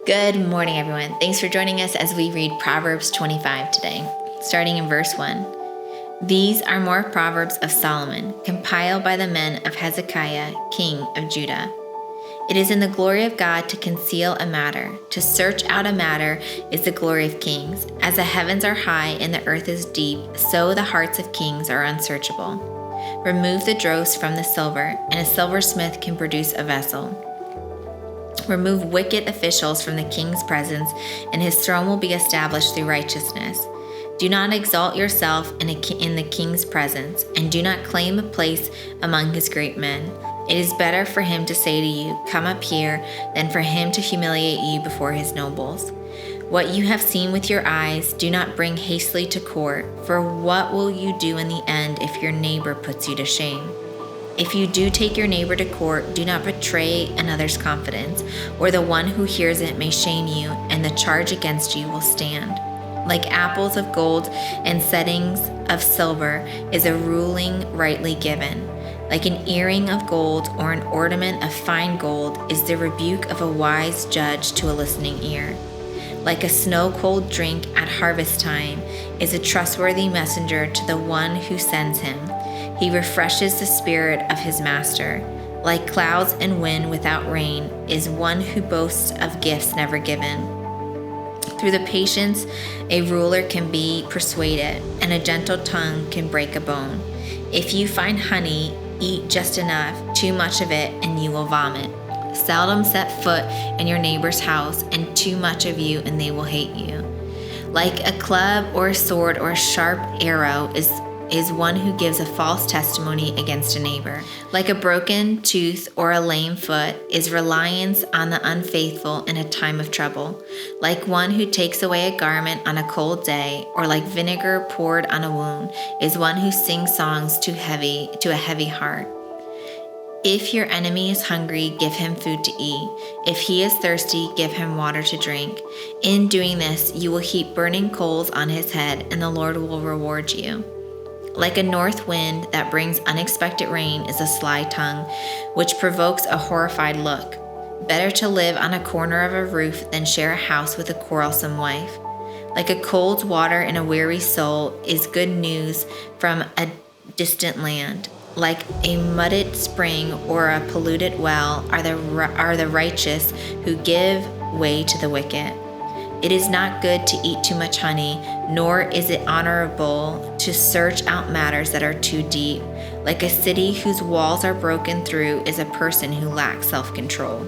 Good morning, everyone. Thanks for joining us as we read Proverbs 25 today, starting in verse 1. These are more Proverbs of Solomon, compiled by the men of Hezekiah, king of Judah. It is in the glory of God to conceal a matter. To search out a matter is the glory of kings. As the heavens are high and the earth is deep, so the hearts of kings are unsearchable. Remove the dross from the silver, and a silversmith can produce a vessel. Remove wicked officials from the king's presence, and his throne will be established through righteousness. Do not exalt yourself in the king's presence, and do not claim a place among his great men. It is better for him to say to you, "Come up here," than for him to humiliate you before his nobles. What you have seen with your eyes, do not bring hastily to court, for what will you do in the end if your neighbor puts you to shame? If you do take your neighbor to court, do not betray another's confidence, or the one who hears it may shame you, and the charge against you will stand. Like apples of gold and settings of silver is a ruling rightly given. Like an earring of gold or an ornament of fine gold is the rebuke of a wise judge to a listening ear. Like a snow-cold drink at harvest time is a trustworthy messenger to the one who sends him. He refreshes the spirit of his master. Like clouds and wind without rain is one who boasts of gifts never given. Through the patience, a ruler can be persuaded, and a gentle tongue can break a bone. If you find honey, eat just enough, too much of it, and you will vomit. Seldom set foot in your neighbor's house, and too much of you, and they will hate you. Like a club or a sword or a sharp arrow is one who gives a false testimony against a neighbor. Like a broken tooth or a lame foot is reliance on the unfaithful in a time of trouble. Like one who takes away a garment on a cold day, or like vinegar poured on a wound, is one who sings songs to a heavy heart. If your enemy is hungry, give him food to eat. If he is thirsty, give him water to drink. In doing this, you will heap burning coals on his head, and the Lord will reward you. Like a north wind that brings unexpected rain is a sly tongue, which provokes a horrified look. Better to live on a corner of a roof than share a house with a quarrelsome wife. Like a cold water in a weary soul is good news from a distant land. Like a muddied spring or a polluted well are the righteous who give way to the wicked. It is not good to eat too much honey, nor is it honorable to search out matters that are too deep. Like a city whose walls are broken through is a person who lacks self-control.